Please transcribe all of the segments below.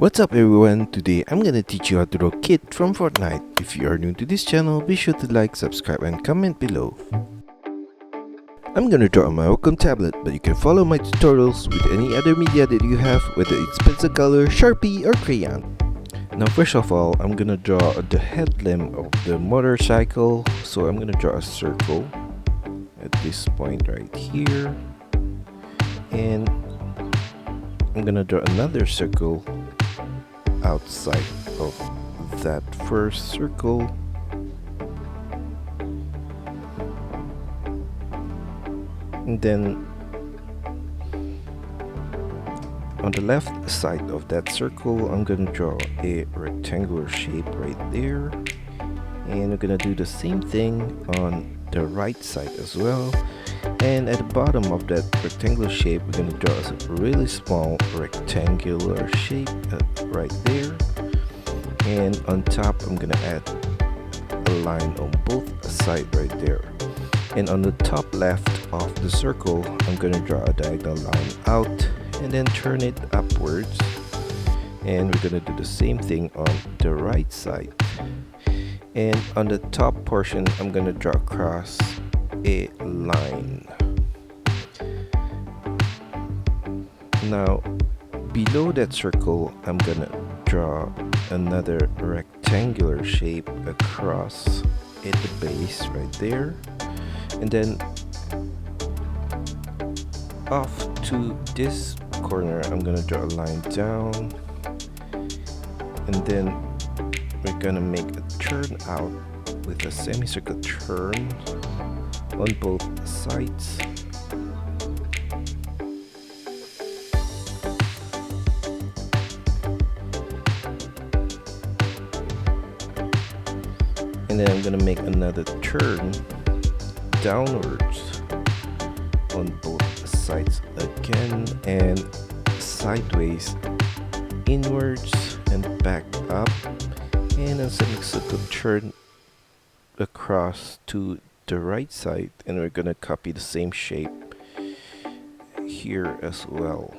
What's up everyone, today I'm gonna teach you how to draw Kid from Fortnite. If you are new to this channel, be sure to like, subscribe and comment below. I'm gonna draw on my Wacom tablet, but you can follow my tutorials with any other media that you have, whether it's pencil color, Sharpie or crayon. Now first of all, I'm gonna draw the headlamp of the motorcycle, so I'm gonna draw a circle at this point right here, and I'm gonna draw another circle outside of that first circle, and then on the left side of that circle I'm gonna draw a rectangular shape right there, and we're gonna do the same thing on the right side as well. And at the bottom of that rectangular shape, we're going to draw a really small rectangular shape right there. And on top, I'm going to add a line on both sides right there. And on the top left of the circle, I'm going to draw a diagonal line out and then turn it upwards. And we're going to do the same thing on the right side. And on the top portion, I'm going to draw across a line. Now below that circle I'm gonna draw another rectangular shape across at the base right there, and then off to this corner I'm gonna draw a line down, and then we're gonna make a turn out with a semicircle turn on both sides. And then I'm gonna make another turn downwards on both sides again, and sideways inwards and back up, and a semicircle turn across to the right side, and we're gonna copy the same shape here as well.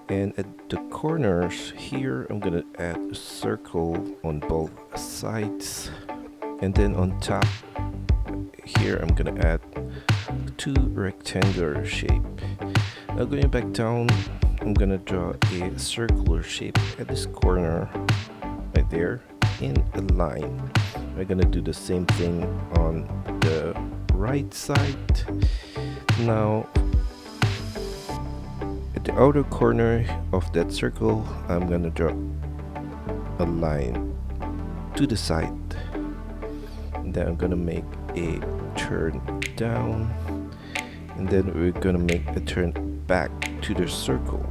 And at the corners here I'm gonna add a circle on both sides, and then on top here I'm gonna add two rectangular shape. Now going back down, I'm gonna draw a circular shape at this corner right there in a line. We're gonna do the same thing on the right side. Now at the outer corner of that circle I'm gonna draw a line to the side, and then I'm gonna make a turn down, and then we're gonna make a turn back to the circle.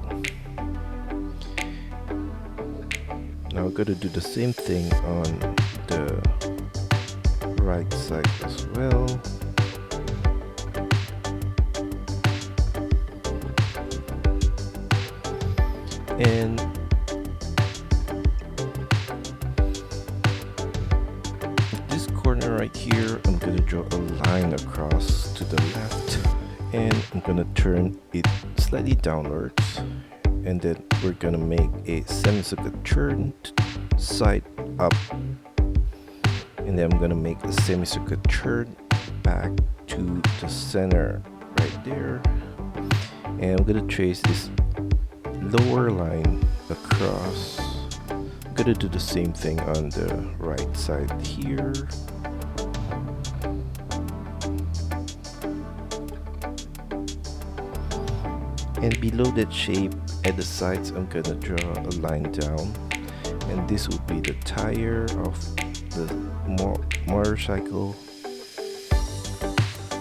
Now we're gonna do the same thing on the right side as well. And this corner right here I'm gonna draw a line across to the left, and I'm gonna turn it slightly downwards, and then we're gonna make a semicircle turn side up, and then I'm gonna make a semicircle turn back to the center right there, and I'm gonna trace this lower line across. I'm gonna do the same thing on the right side here. And below that shape at the sides I'm gonna draw a line down, and this would be the tire of the motorcycle,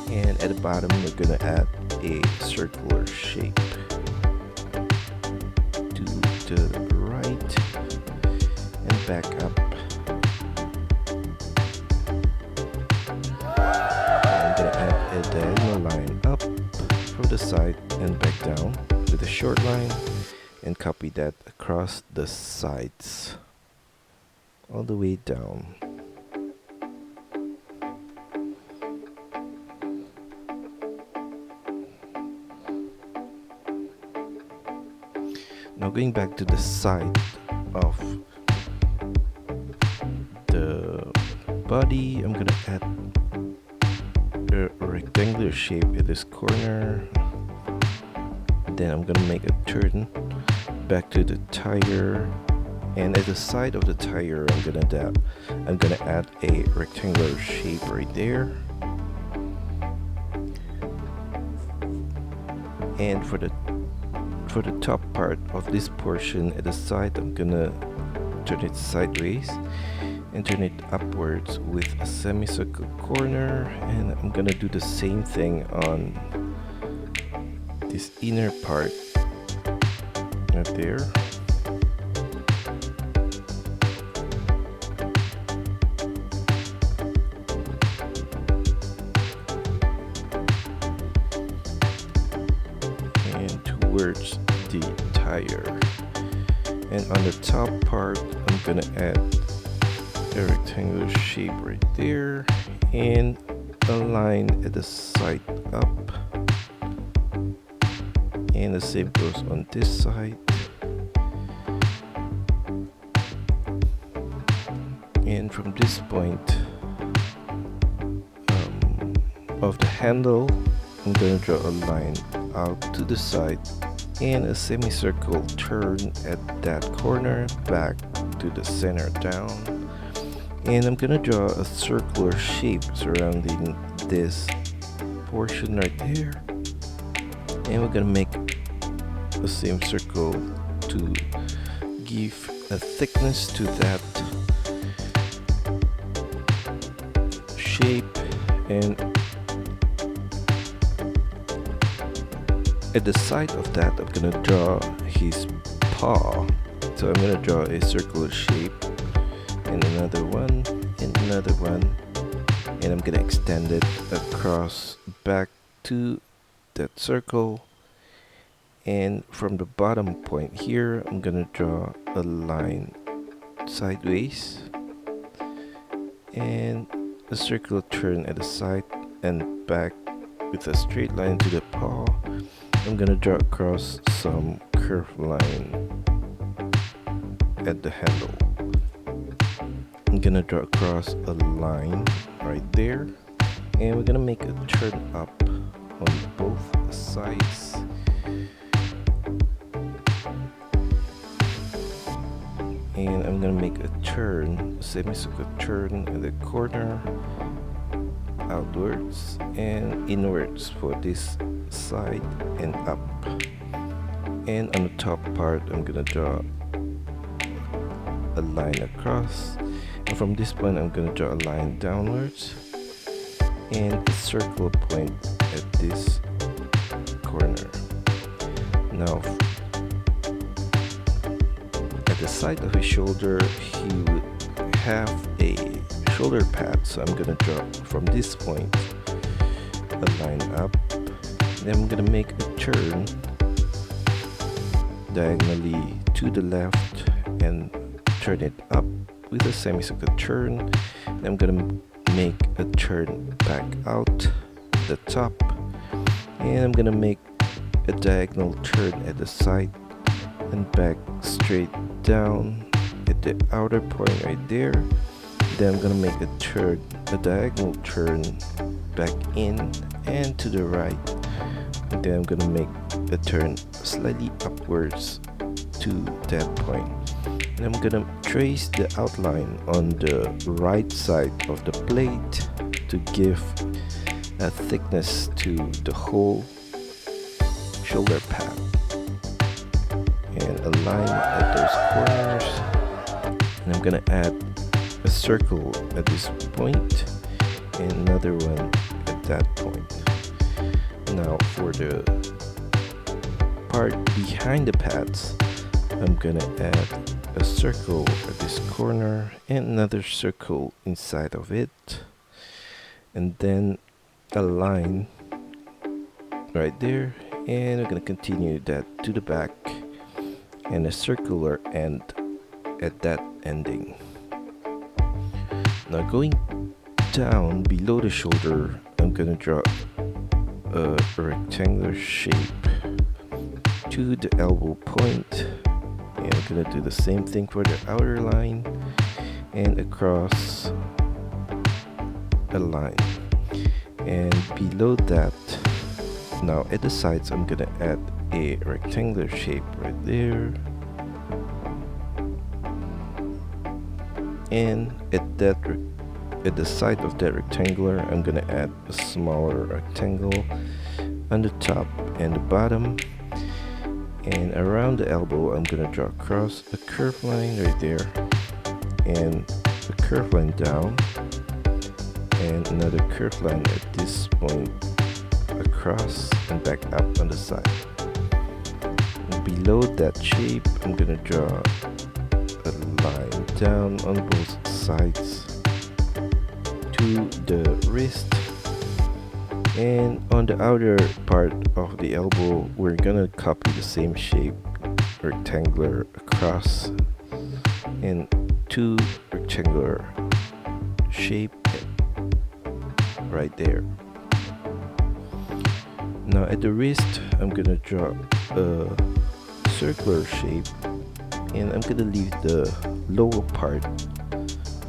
and at the bottom we're gonna add a circular shape to the right and back up. I'm gonna add a diagonal line up from the side and back down with a short line, and copy that across the sides all the way down. Now going back to the side of the body, I'm gonna add a rectangular shape at this corner. Then I'm gonna make a turn back to the tire, and at the side of the tire I'm gonna add a rectangular shape right there. And for the top part of this portion at the side, I'm gonna turn it sideways and turn it upwards with a semicircle corner, and I'm gonna do the same thing on this inner part right there. And towards the tire. And on the top part, I'm gonna add a rectangular shape right there and a line at the side up, and the same goes on this side. And from this point of the handle, I'm gonna draw a line out to the side and a semicircle turn at that corner back to the center down. And I'm gonna draw a circular shape surrounding this portion right there, and we're gonna make the same circle to give a thickness to that shape. And at the side of that, I'm gonna draw his paw. So I'm gonna draw a circular shape and another one and another one, and I'm gonna extend it across back to that circle. And from the bottom point here, I'm gonna draw a line sideways and a circular turn at the side and back with a straight line to the paw. I'm gonna draw across some curved line at the handle. I'm gonna draw across a line right there, and we're gonna make a turn up on both sides. And I'm gonna make a turn, a semicircle turn at the corner, outwards and inwards for this side and up. And on the top part, I'm gonna draw a line across, and from this point I'm gonna draw a line downwards and a circle point at this corner. Now at the side of his shoulder, he would have a shoulder pad, so I'm gonna draw from this point a line up. Then I'm gonna make a turn diagonally to the left and turn it up with a semicircle turn. Then I'm gonna make a turn back out the top, and I'm gonna make a diagonal turn at the side and back straight down at the outer point right there. Then I'm gonna make a turn, a diagonal turn back in and to the right. And then I'm gonna make a turn slightly upwards to that point. And I'm gonna trace the outline on the right side of the plate to give a thickness to the whole shoulder pad. And a line at those corners. And I'm gonna add a circle at this point and another one at that point. Now for the part behind the pads, I'm gonna add a circle at this corner and another circle inside of it, and then a line right there, and we're gonna continue that to the back and a circular end at that ending. Now going down below the shoulder, I'm gonna draw a rectangular shape to the elbow point, And I'm gonna do the same thing for the outer line and across a line. And below that, now at the sides, I'm gonna add a rectangular shape right there. And at the side of that rectangular, I'm gonna add a smaller rectangle on the top and the bottom. And around the elbow, I'm gonna draw across a curved line right there, and a curved line down, and another curved line at this point across and back up on the side. And below that shape, I'm gonna draw a line down on both sides to the wrist, and on the outer part of the elbow, we're gonna copy the same shape, rectangular across, and two rectangular shape right there. Now at the wrist, I'm gonna draw a circular shape, and I'm gonna leave the lower part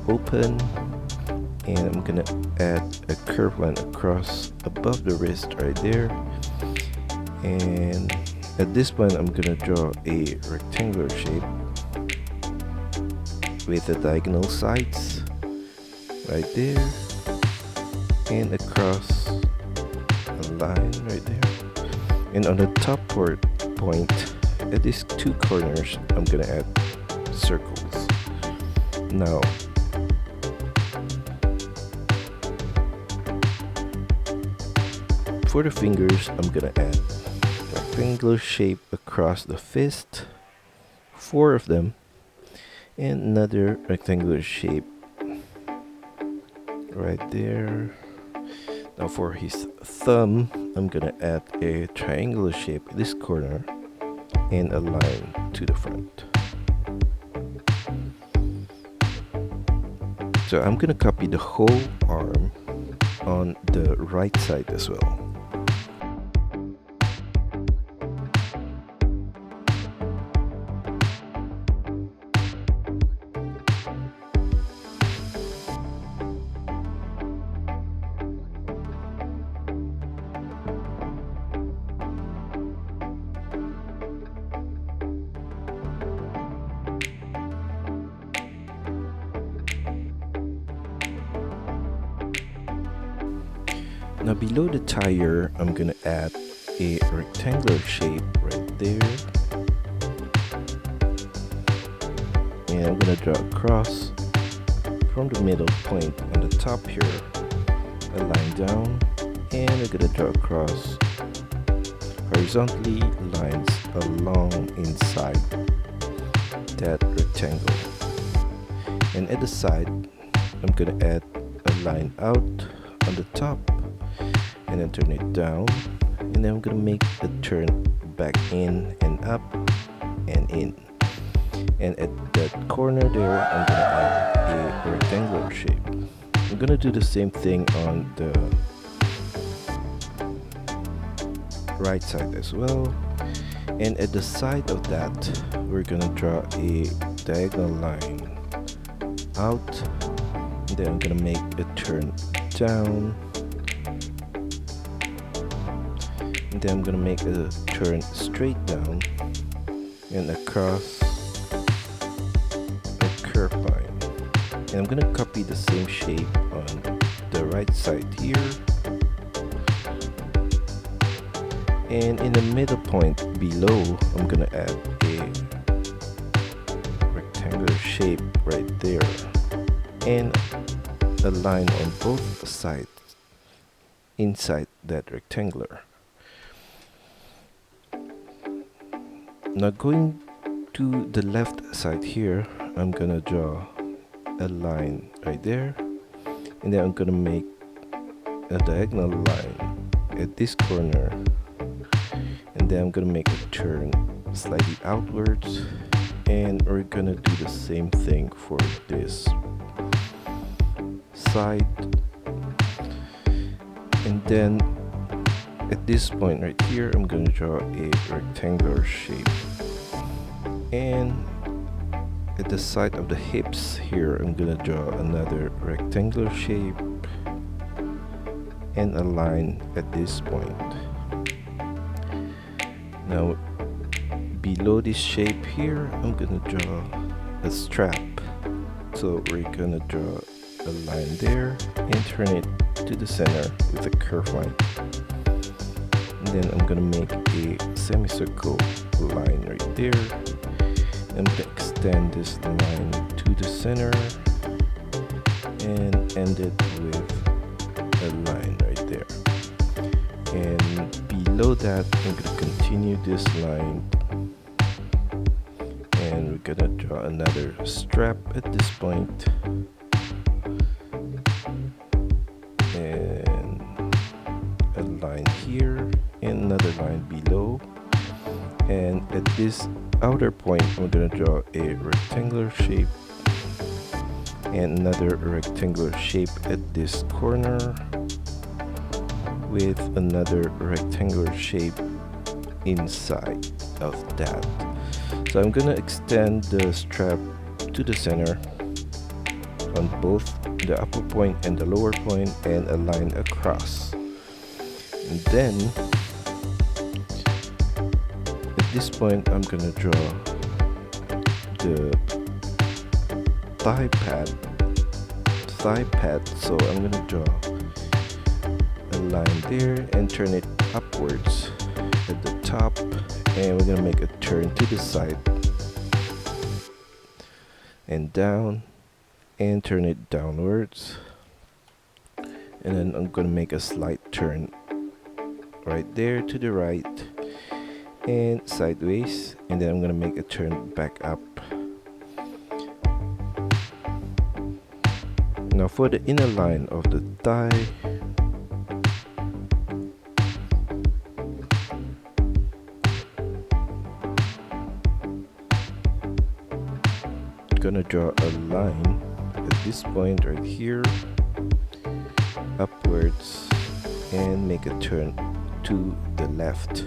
open, and I'm gonna add a curved line across above the wrist right there. And at this point, I'm gonna draw a rectangular shape with the diagonal sides right there, and across a line right there. And on the top point, at these two corners, I'm gonna add circles. Now for the fingers, I'm gonna add a rectangular shape across the fist, 4 of them, and another rectangular shape right there. Now for his thumb, I'm gonna add a triangular shape in this corner and a line to the front. So I'm gonna copy the whole arm on the right side as well. Now below the tire, I'm gonna add a rectangular shape right there, and I'm gonna draw across from the middle point on the top here, a line down, and I'm gonna draw across horizontally lines along inside that rectangle. And at the side, I'm gonna add a line out on the top, and then turn it down, and then I'm gonna make the turn back in and up and in. And at that corner there, I'm gonna add a rectangular shape. I'm gonna do the same thing on the right side as well. And at the side of that, we're gonna draw a diagonal line out, and then I'm gonna make a turn down, and then I'm gonna make a turn straight down and across a curved line. And I'm gonna copy the same shape on the right side here, and in the middle point below, I'm gonna add a rectangular shape right there and a line on both sides inside that rectangular. Now going to the left side here, I'm gonna draw a line right there, and then I'm gonna make a diagonal line at this corner, and then I'm gonna make a turn slightly outwards, and we're gonna do the same thing for this side. And then at this point right here, I'm gonna draw a rectangular shape, And at the side of the hips here, I'm gonna draw another rectangular shape and a line at this point. Now below this shape here, I'm gonna draw a strap. So we're gonna draw a line there and turn it to the center with a curved line. And then I'm gonna make a semicircle line right there. I'm gonna extend this line to the center and end it with a line right there. And below that, I'm gonna continue this line, and we're gonna draw another strap at this point, and a line here and another line below. And at this outer point, I'm gonna draw a rectangular shape and another rectangular shape at this corner with another rectangular shape inside of that. So I'm gonna extend the strap to the center on both the upper point and the lower point, and a line across. And then at this point, I'm gonna draw the thigh pad. So I'm gonna draw a line there and turn it upwards at the top, and we're gonna make a turn to the side and down, and turn it downwards, and then I'm gonna make a slight turn right there to the right and sideways, and then I'm gonna make a turn back up. Now for the inner line of the thigh, I'm gonna draw a line at this point right here upwards and make a turn to the left.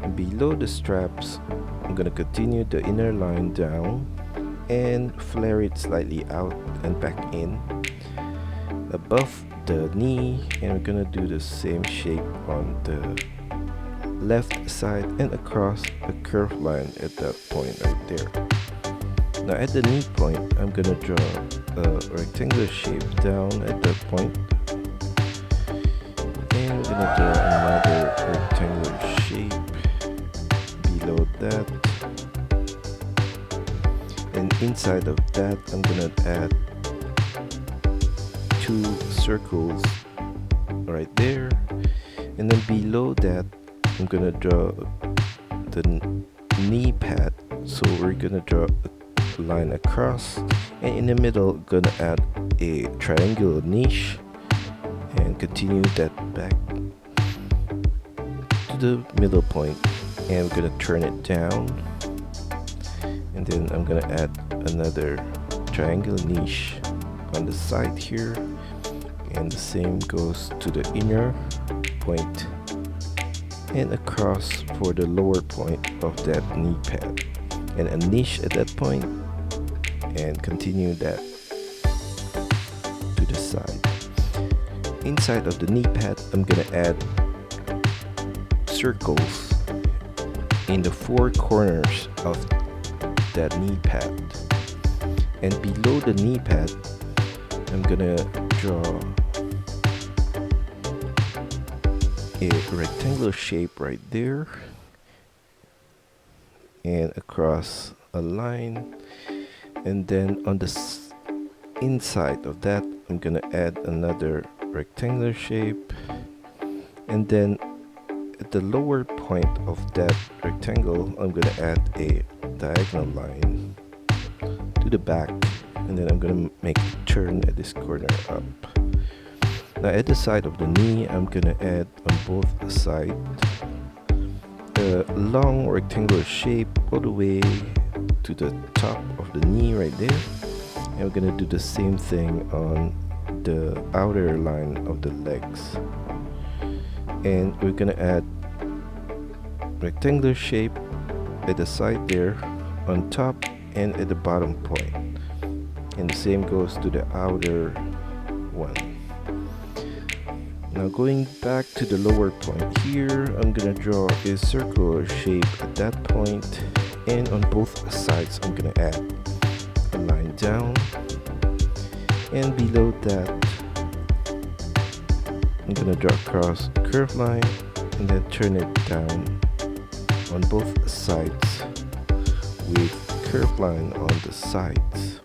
And below the straps, I'm gonna continue the inner line down and flare it slightly out and back in above the knee, and we're gonna do the same shape on the left side and across a curved line at that point right there. Now at the knee point, I'm gonna draw a rectangular shape down at that point, and we're gonna draw another rectangular shape below that, and inside of that I'm gonna add two circles right there, and then below that I'm gonna draw the knee pad. So we're gonna draw a line across, and in the middle gonna add a triangular niche and continue that back to the middle point, and we're gonna turn it down, and then I'm gonna add another triangular niche on the side here, and the same goes to the inner point and across for the lower point of that knee pad, and a niche at that point, and continue that to the side. Inside of the knee pad, I'm gonna add circles in the four corners of that knee pad, and below the knee pad I'm gonna draw a rectangular shape right there and across a line, and then on the inside of that I'm gonna add another rectangular shape, and then at the lower point of that rectangle I'm gonna add a diagonal line to the back, and then I'm gonna make a turn at this corner up. Now at the side of the knee, I'm gonna add on both sides a long rectangular shape all the way to the top of the knee right there, and we're gonna do the same thing on the outer line of the legs, and we're gonna add rectangular shape at the side there on top and at the bottom point, and the same goes to the outer one. Now going back to the lower point here, I'm gonna draw a circular shape at that point, and on both sides I'm gonna add a line down, and below that I'm gonna draw across a curved line and then turn it down on both sides with curved line on the sides.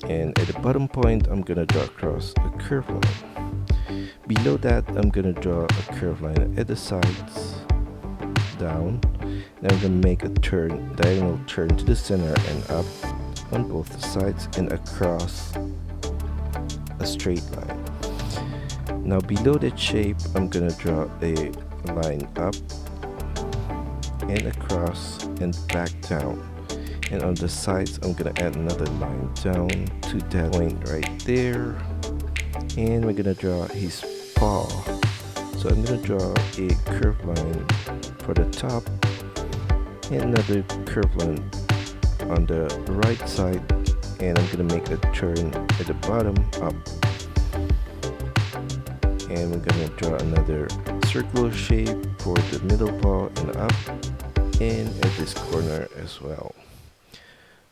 And at the bottom point I'm gonna draw across a curved line. Below that I'm gonna draw a curved line at the sides down. Then I'm gonna make a diagonal turn to the center and up on both sides and across a straight line. Now below that shape I'm gonna draw a line up and across and back down, and on the sides I'm gonna add another line down to that point right there, and we're gonna draw his paw. So I'm gonna draw a curved line for the top and another curved line on the right side, and I'm gonna make a turn at the bottom up, and we're gonna draw another circular shape for the middle paw and up, and at this corner as well.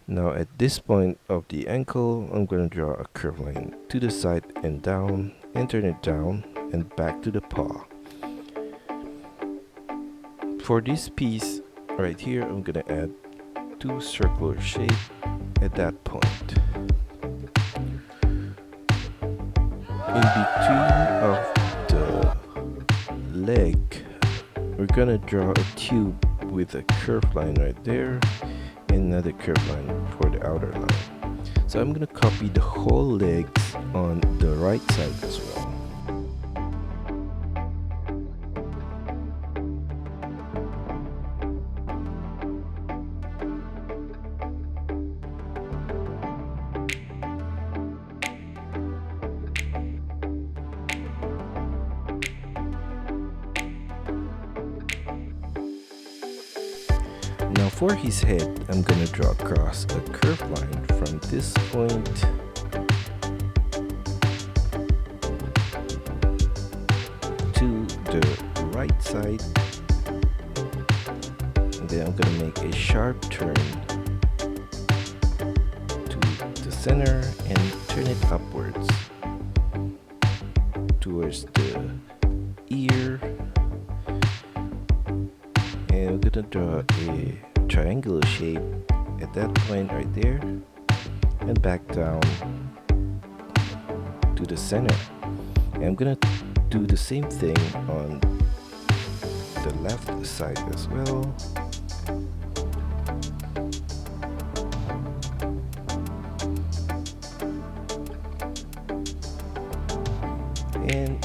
Now at this point of the ankle I'm gonna draw a curved line to the side and down, and turn it down and back to the paw. For this piece right here I'm gonna add two circular shape at that point. In between of the leg we're gonna draw a tube with a curved line right there and another curved line for the outer line. So I'm gonna copy the whole legs on the right side as well. Now for his head, I'm gonna draw across a curved line from this point to the right side, and then I'm gonna make a sharp turn to the center and turn it upwards towards the ear. And we're gonna draw a triangular shape at that point right there and back down to the center. And I'm gonna do the same thing on the left side as well. And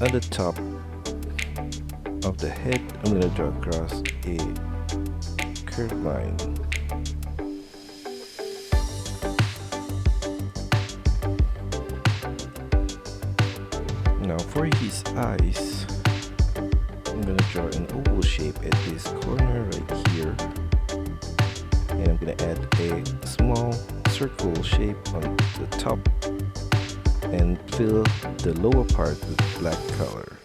on the top of the head I'm gonna draw across a curved line. Now for his eyes I'm gonna draw an oval shape at this corner right here, and I'm gonna add a small circle shape on the top and fill the lower part with black color.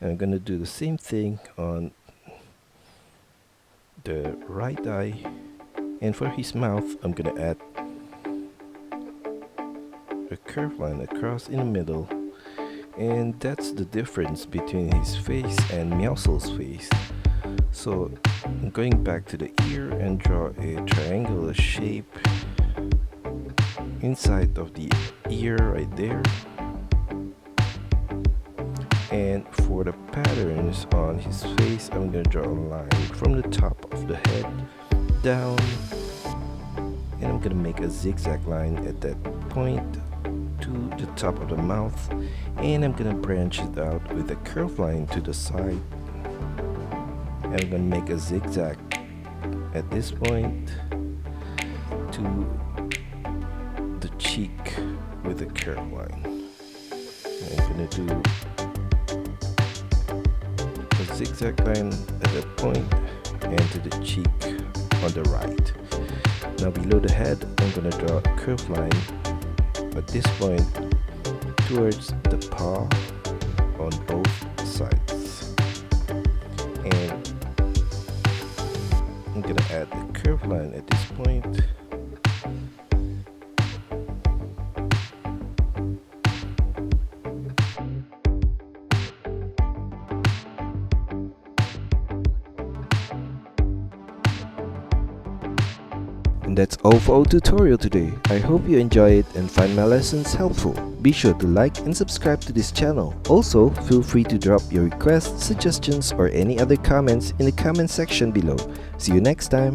And I'm gonna do the same thing on the right eye, and for his mouth I'm gonna add a curved line across in the middle, and that's the difference between his face and Meowscles' face. So I'm going back to the ear and draw a triangular shape inside of the ear right there. And for the patterns on his face, I'm gonna draw a line from the top of the head down, and I'm gonna make a zigzag line at that point to the top of the mouth, and I'm gonna branch it out with a curved line to the side, and I'm gonna make a zigzag at this point to the cheek with a curved line. And I'm gonna do zigzag line at that point and to the cheek on the right. Now below the head, I'm gonna draw a curved line at this point towards the paw on both sides. And I'm gonna add a curved line at this point. And that's all for our tutorial today. I hope you enjoy it and find my lessons helpful. Be sure to like and subscribe to this channel. Also, feel free to drop your requests, suggestions, or any other comments in the comment section below. See you next time!